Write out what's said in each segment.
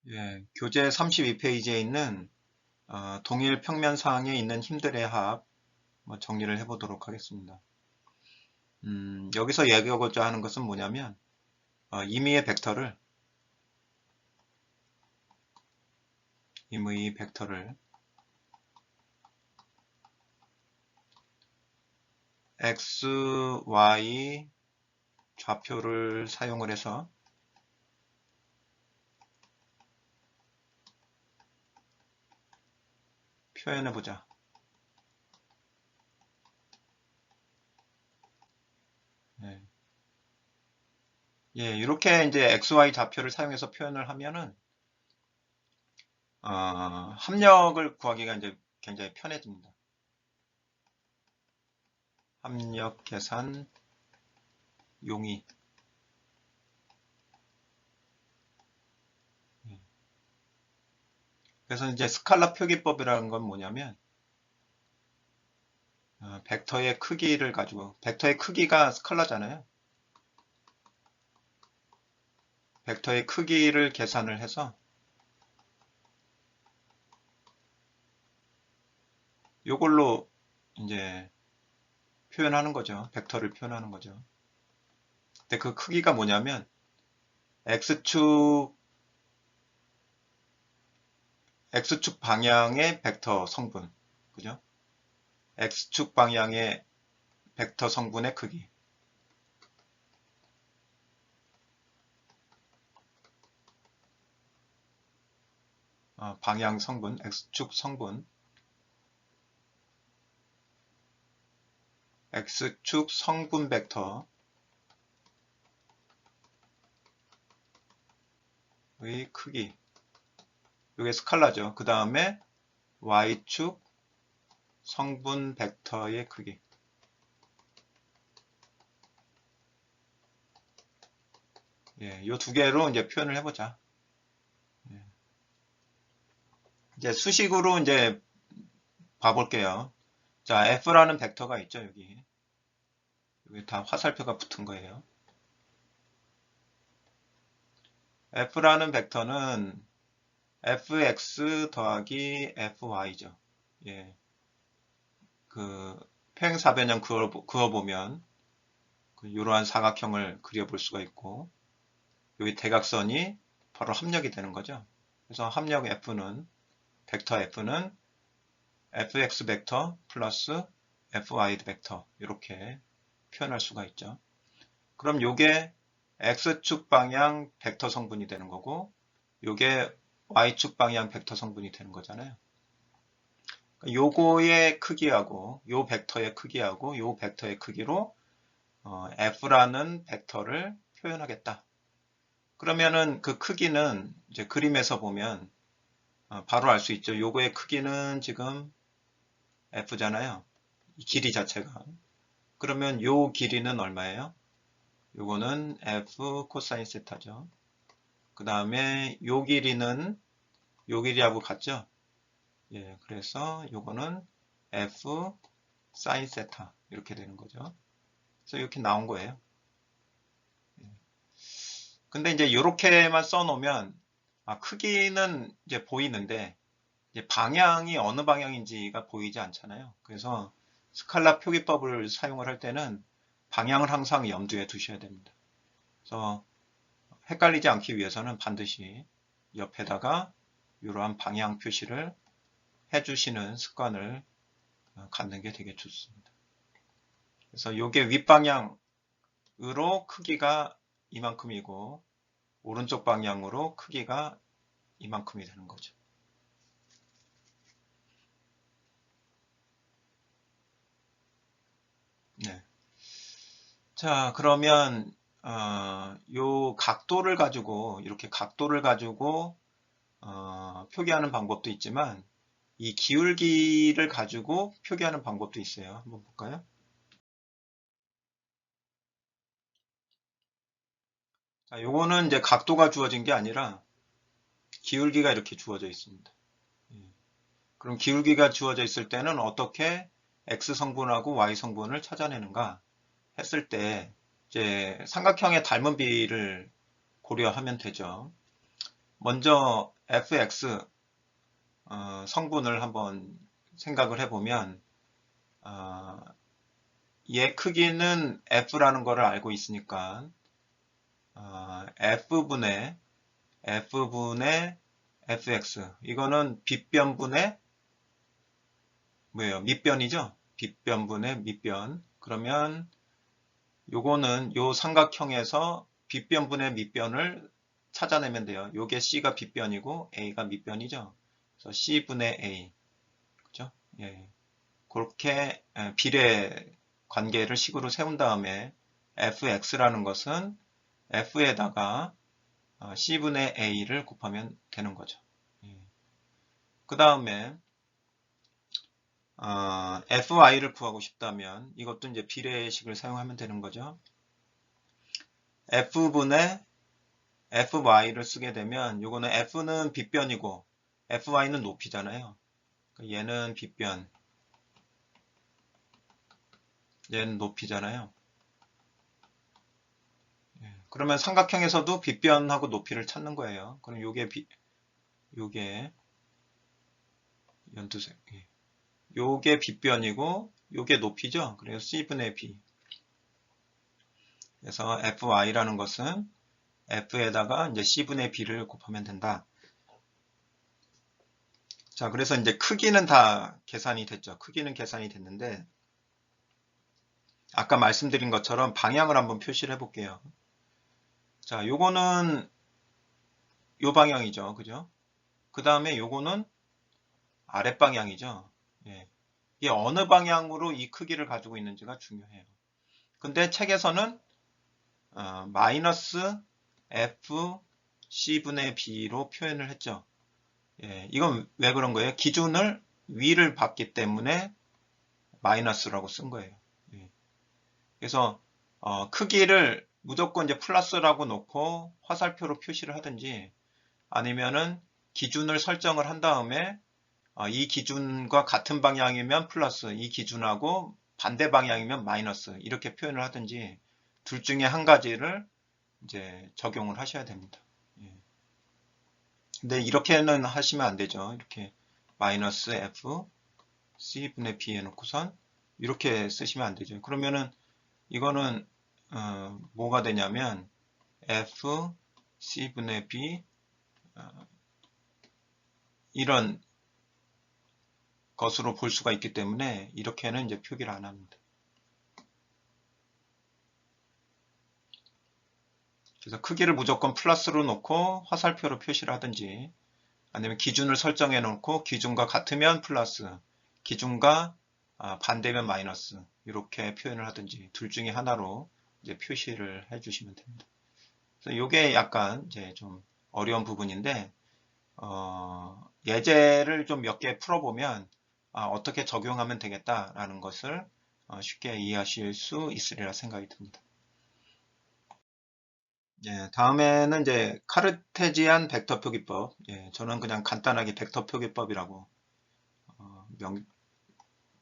예, 교재 32페이지에 있는 동일 평면상에 있는 힘들의 합 정리를 해보도록 하겠습니다. 여기서 얘기하고자 하는 것은 뭐냐면 임의의 벡터를 x, y 좌표를 사용을 해서 표현해보자. 예. 예, 이렇게 이제 x, y 좌표를 사용해서 표현을 하면은 합력을 구하기가 이제 굉장히 편해집니다. 합력 계산 용이. 예. 그래서 이제 스칼라 표기법이라는 건 뭐냐면 벡터의 크기를 가지고, 벡터의 크기가 스칼라잖아요. 벡터의 크기를 계산을 해서 이걸로 이제 표현하는 거죠. 벡터를 표현하는 거죠. 근데 그 크기가 뭐냐면 x축 방향의 벡터 성분, 그죠? x축 방향의 벡터 성분의 크기. 방향 성분, x축 성분, x축 성분 벡터의 크기. 이게 스칼라죠. 그 다음에 y축 성분 벡터의 크기. 예, 이 두 개로 이제 표현을 해보자. 예. 이제 수식으로 이제 봐볼게요. 자, F라는 벡터가 있죠, 여기. 여기 다 화살표가 붙은 거예요. F라는 벡터는 fx 더하기 fy죠. 예. 그, 평행사변형 그어보면, 이러한 사각형을 그려볼 수가 있고, 여기 대각선이 바로 합력이 되는 거죠. 그래서 합력 F는, 벡터 F는 fx 벡터 플러스 fy 벡터, 이렇게 표현할 수가 있죠. 그럼 요게 x축 방향 벡터 성분이 되는 거고, 요게 y축 방향 벡터 성분이 되는 거잖아요. 요거의 크기하고 요 벡터의 크기하고 요 벡터의 크기로 f라는 벡터를 표현하겠다. 그러면은 그 크기는 이제 그림에서 보면 바로 알 수 있죠. 요거의 크기는 지금 f잖아요. 이 길이 자체가. 그러면 요 길이는 얼마예요? 요거는 f 코사인 세타죠. 그 다음에 요 길이는 요 길이하고 같죠? 예, 그래서 요거는 f 사인 세타 이렇게 되는 거죠. 그래서 이렇게 나온 거예요. 근데 이제 이렇게만 써놓으면 크기는 이제 보이는데 이제 방향이 어느 방향인지가 보이지 않잖아요. 그래서 스칼라 표기법을 사용을 할 때는 방향을 항상 염두에 두셔야 됩니다. 그래서 헷갈리지 않기 위해서는 반드시 옆에다가 이러한 방향 표시를 해주시는 습관을 갖는 게 되게 좋습니다. 그래서 이게 윗방향으로 크기가 이만큼이고 오른쪽 방향으로 크기가 이만큼이 되는 거죠. 네. 자, 그러면 요 각도를 가지고 이렇게 각도를 가지고 표기하는 방법도 있지만 이 기울기를 가지고 표기하는 방법도 있어요. 한번 볼까요? 자, 요거는 이제 각도가 주어진 게 아니라 기울기가 이렇게 주어져 있습니다. 예. 그럼 기울기가 주어져 있을 때는 어떻게 x 성분하고 y 성분을 찾아내는가 했을 때 이제 삼각형의 닮은 비를 고려하면 되죠. 먼저 fx 성분을 한번 생각을 해보면 얘 크기는 f라는 거를 알고 있으니까 f분의 fx 이거는 빗변분의 뭐예요? 밑변이죠? 빗변분의 밑변. 그러면 요거는 요 삼각형에서 빗변분의 밑변을 찾아내면 돼요. 요게 C가 빗변이고 A가 밑변이죠. 그래서 C분의 A. 그죠? 예. 그렇게 비례 관계를 식으로 세운 다음에 fx라는 것은 f에다가 C분의 A를 곱하면 되는 거죠. 예. 그 다음에 fy를 구하고 싶다면 이것도 이제 비례식을 사용하면 되는 거죠. f분의 fy를 쓰게 되면 요거는 f는 빗변이고 fy는 높이잖아요. 얘는 빗변, 얘는 높이잖아요. 그러면 삼각형에서도 빗변하고 높이를 찾는 거예요. 그럼 요게 연두색, 요게 빗변이고 요게 높이죠. 그래서 C분의 B. 그래서 fy라는 것은 f에다가 이제 C분의 B를 곱하면 된다. 자, 그래서 이제 크기는 다 계산이 됐죠. 크기는 계산이 됐는데 아까 말씀드린 것처럼 방향을 한번 표시를 해볼게요. 자, 요거는 요 방향이죠. 그죠? 그 다음에 요거는 아랫방향이죠. 예. 이게 어느 방향으로 이 크기를 가지고 있는지가 중요해요. 근데 책에서는 마이너스 f c분의 b로 표현을 했죠. 예, 이건 왜 그런 거예요? 기준을 위를 봤기 때문에 마이너스라고 쓴 거예요. 예. 그래서 크기를 무조건 이제 플러스라고 놓고 화살표로 표시를 하든지 아니면은 기준을 설정을 한 다음에 이 기준과 같은 방향이면 플러스, 이 기준하고 반대 방향이면 마이너스 이렇게 표현을 하든지 둘 중에 한 가지를 이제 적용을 하셔야 됩니다. 예. 근데 이렇게는 하시면 안 되죠. 이렇게 마이너스 f c분의 b 해놓고선 이렇게 쓰시면 안 되죠. 그러면은 이거는 뭐가 되냐면 f c분의 b 이런 것으로 볼 수가 있기 때문에 이렇게는 이제 표기를 안 합니다. 그래서 크기를 무조건 플러스로 놓고 화살표로 표시를 하든지 아니면 기준을 설정해 놓고 기준과 같으면 플러스, 기준과 반대면 마이너스 이렇게 표현을 하든지 둘 중에 하나로 이제 표시를 해 주시면 됩니다. 그래서 이게 약간 이제 좀 어려운 부분인데 예제를 좀 몇 개 풀어보면 어떻게 적용하면 되겠다라는 것을 쉽게 이해하실 수 있으리라 생각이 듭니다. 예, 다음에는 이제 카르테지안 벡터 표기법. 예, 저는 그냥 간단하게 벡터 표기법이라고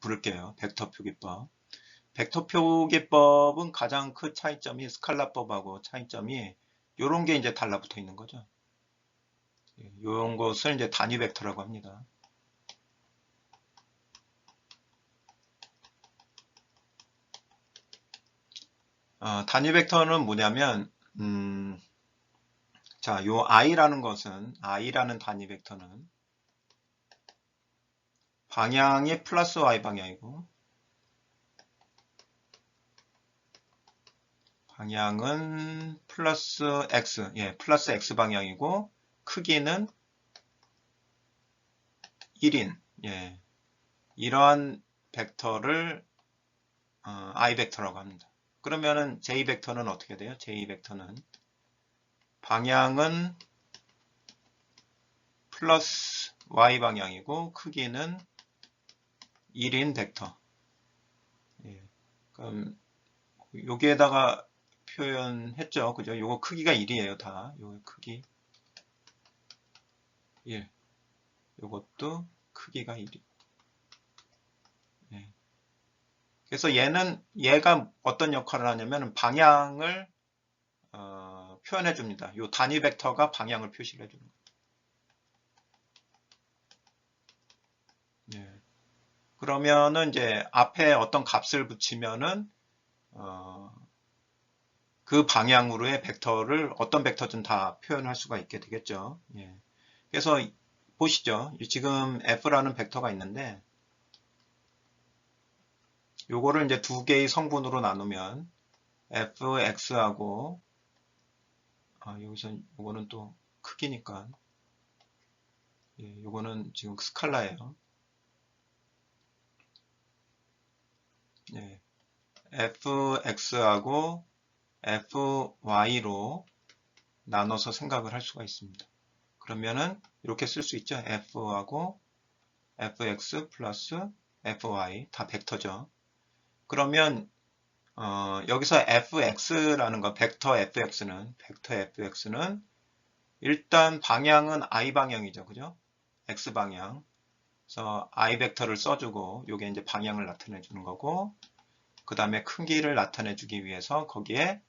부를게요. 벡터 표기법. 벡터 표기법은 가장 큰 차이점이 스칼라법하고 차이점이 이런 게 이제 달라붙어 있는 거죠. 이런 것을 이제 단위 벡터라고 합니다. 단위 벡터는 뭐냐면 자, 요 i라는 것은 i라는 단위 벡터는 방향이 플러스 y 방향이고 방향은 플러스 x, 예, 플러스 x 방향이고 크기는 1인, 예, 이러한 벡터를 i 벡터라고 합니다. 그러면은 j 벡터는 어떻게 돼요? j 벡터는 방향은 플러스 y 방향이고 크기는 1인 벡터. 예, 그럼 여기에다가 표현했죠. 그죠? 요거 크기가 1이에요. 다. 요거 크기 1. 요것도 크기가 1이. 예. 그래서 얘가 어떤 역할을 하냐면 방향을 표현해 줍니다. 요 단위 벡터가 방향을 표시를 해 줍니다. 그러면은 이제 앞에 어떤 값을 붙이면은 그 방향으로의 벡터를 어떤 벡터든 다 표현할 수가 있게 되겠죠. 예. 그래서 보시죠. 지금 f라는 벡터가 있는데 요거를 이제 두 개의 성분으로 나누면 fx하고 여기서 요거는 또 크기니까 예, 요거는 지금 스칼라예요. 예, fx하고 fy로 나눠서 생각을 할 수가 있습니다. 그러면은 이렇게 쓸 수 있죠. f하고 fx 플러스 fy 다 벡터죠. 그러면 여기서 fx라는 거 벡터 fx는 일단 방향은 i 방향이죠. 그죠? x 방향. 그래서 i 벡터를 써주고 요게 이제 방향을 나타내 주는 거고 그 다음에 크기를 나타내 주기 위해서 거기에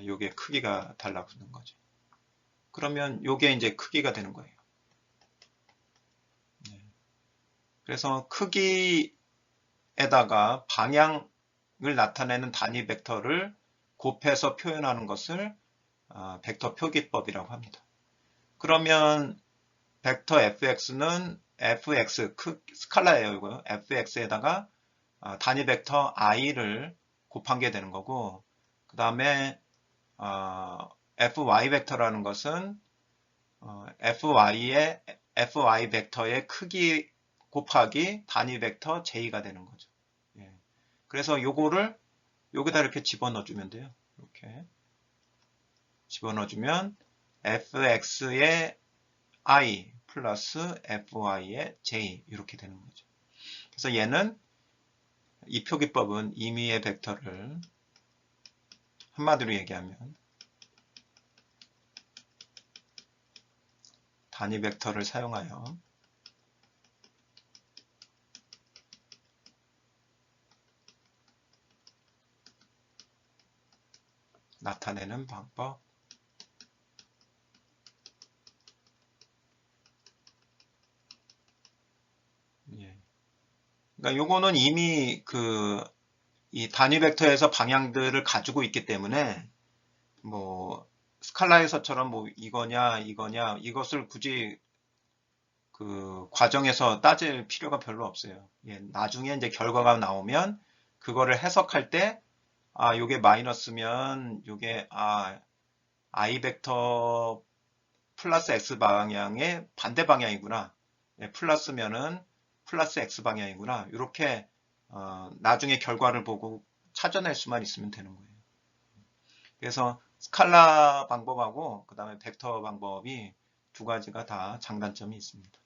요게 크기가 달라붙는 거죠. 그러면 요게 이제 크기가 되는 거예요. 그래서 크기에다가 방향을 나타내는 단위 벡터를 곱해서 표현하는 것을 벡터 표기법이라고 합니다. 그러면 벡터 fx는 fx 스칼라예요. 이거 fx에다가 단위 벡터 i를 곱한 게 되는 거고 그 다음에 fy 벡터라는 것은 fy 벡터의 크기 곱하기 단위 벡터 j가 되는 거죠. 예. 그래서 요거를 여기다 이렇게 집어넣어 주면 돼요. 이렇게 집어넣어 주면 fx의 i 플러스 fy의 j 이렇게 되는 거죠. 그래서 얘는 이 표기법은 임의의 벡터를 한마디로 얘기하면 단위 벡터를 사용하여 나타내는 방법. 예. 그러니까 요거는 이미 이 단위 벡터에서 방향들을 가지고 있기 때문에 뭐 스칼라에서처럼 뭐 이거냐 이것을 굳이 그 과정에서 따질 필요가 별로 없어요. 예, 나중에 이제 결과가 나오면 그거를 해석할 때 요게 마이너스면 요게 i 벡터 플러스 x 방향의 반대 방향이구나. 예, 플러스면은 플러스 x 방향이구나. 이렇게 나중에 결과를 보고 찾아낼 수만 있으면 되는 거예요. 그래서 스칼라 방법하고 그 다음에 벡터 방법이 두 가지가 다 장단점이 있습니다.